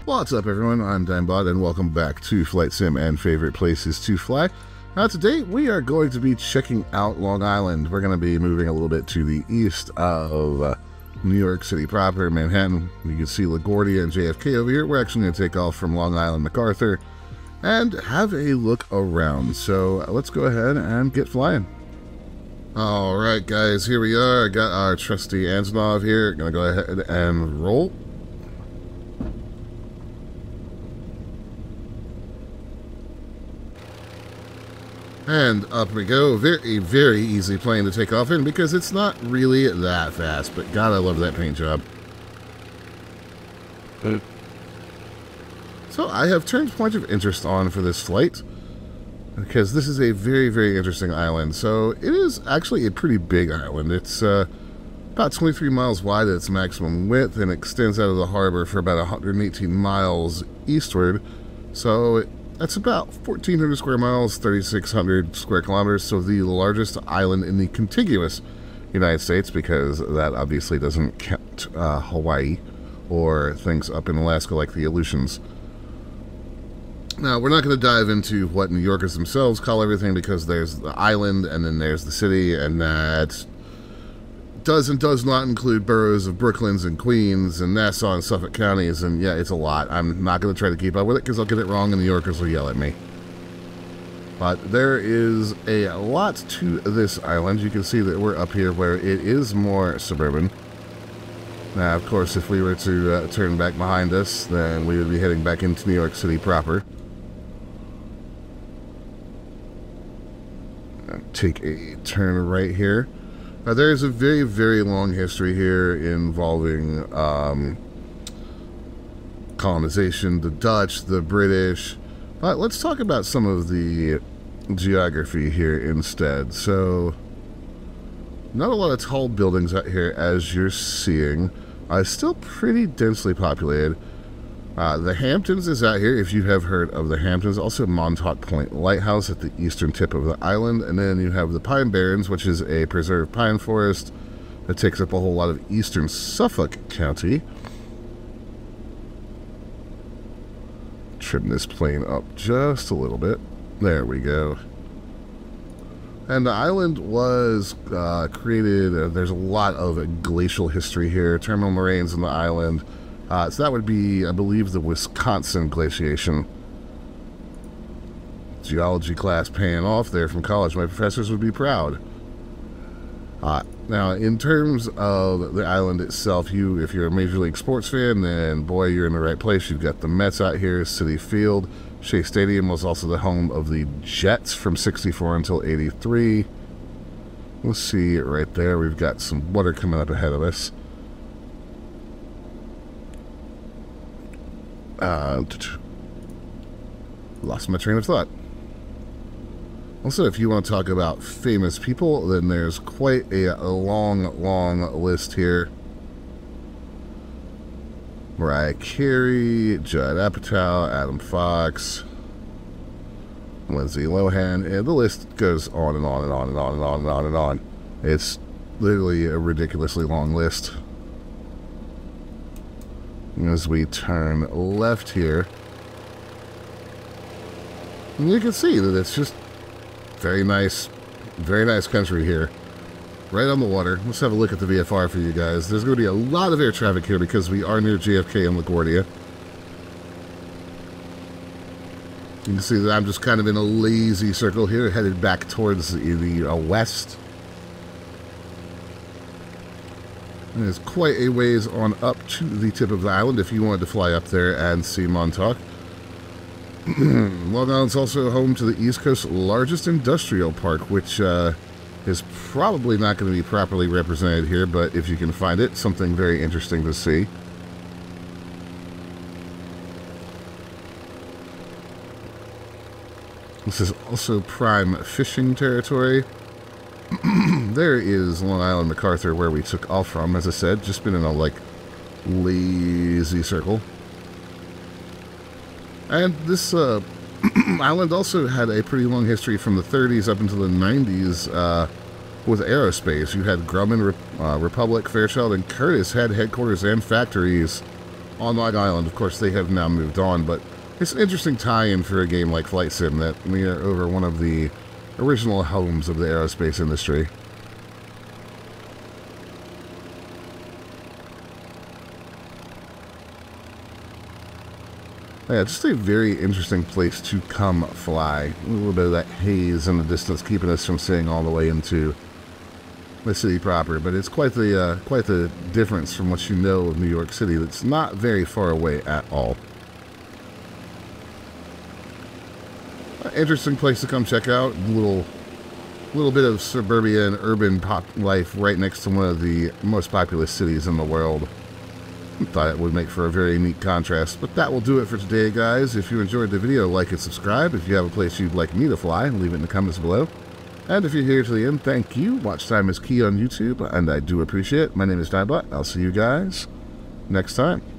What's up, everyone? I'm Dimebot, and welcome back to Flight Sim and Favorite Places to Fly. Now, today we are going to be checking out Long Island. We're going to be moving a little bit to the east of New York City proper, Manhattan. You can see LaGuardia and JFK over here. We're actually going to take off from Long Island, MacArthur, and have a look around. So let's go ahead and get flying. Alright, guys, here we are. I got our trusty Antonov here. Going to go ahead and roll. And up we go. Very easy plane to take off in because it's not really that fast. But God, I love that paint job. So I have turned point of interest on for this flight because this is a very interesting island. So it is actually a pretty big island. It's about 23 miles wide at its maximum width and extends out of the harbor for about 118 miles eastward. So that's about 1,400 square miles, 3,600 square kilometers, so the largest island in the contiguous United States, because that obviously doesn't count Hawaii or things up in Alaska like the Aleutians. Now, we're not going to dive into what New Yorkers themselves call everything, because there's the island and then there's the city, and that does and does not include boroughs of Brooklyns and Queens and Nassau and Suffolk counties, and yeah, it's a lot. I'm not going to try to keep up with it because I'll get it wrong and the New Yorkers will yell at me. But there is a lot to this island. You can see that we're up here where it is more suburban. Now, of course, if we were to turn back behind us, then we would be heading back into New York City proper. Take a turn right here. Now, there is a very long history here involving colonization, the Dutch, the British. But let's talk about some of the geography here instead. So, not a lot of tall buildings out here, as you're seeing. Still pretty densely populated. The Hamptons is out here, if you have heard of the Hamptons. Also Montauk Point Lighthouse at the eastern tip of the island. And then you have the Pine Barrens, which is a preserved pine forest that takes up a whole lot of eastern Suffolk County. Trim this plane up just a little bit. There we go. And the island was created, there's a lot of glacial history here, terminal moraines on the island. So that would be, I believe, the Wisconsin glaciation. Geology class paying off there from college. My professors would be proud. Now, in terms of the island itself, if you're a Major League sports fan, then boy, you're in the right place. You've got the Mets out here, Citi Field. Shea Stadium was also the home of the Jets from '64 until '83. We'll see right there. We've got some water coming up ahead of us. Lost my train of thought. Also, if you want to talk about famous people, then there's quite a long list here. Mariah Carey, Judd Apatow, Adam Fox, Lindsay Lohan, and the list goes on and on and on and on and on and on and on. It's literally a ridiculously long list. As we turn left here, and you can see that it's just very nice country here, right on the water. Let's have a look at the VFR for you guys. There's going to be a lot of air traffic here because we are near JFK and LaGuardia. You can see that I'm just kind of in a lazy circle here, headed back towards the west. There's quite a ways on up to the tip of the island if you wanted to fly up there and see Montauk. Long Island's also home to the East Coast's largest industrial park, which is probably not going to be properly represented here, but if you can find it, something very interesting to see. This is also prime fishing territory. There is Long Island, MacArthur, where we took off from. As I said, just been in a, lazy circle. And this island also had a pretty long history from the 30s up until the 90s with aerospace. You had Grumman, Republic, Fairchild, and Curtiss had headquarters and factories on Long Island. Of course, they have now moved on, but it's an interesting tie-in for a game like Flight Sim that we are over one of the original homes of the aerospace industry. Yeah, just a very interesting place to come fly. A little bit of that haze in the distance keeping us from seeing all the way into the city proper, but it's quite the difference from what you know of New York City. That's not very far away at all. Interesting place to come check out. Little bit of suburbia and urban pop life right next to one of the most populous cities in the world. Thought it would make for a very neat contrast. But that will do it for today, guys. If you enjoyed the video, like and subscribe. If you have a place you'd like me to fly, leave it in the comments below. And if you're here to the end, thank you. Watch time is key on YouTube, and I do appreciate it. My name is Dinebot. I'll see you guys next time.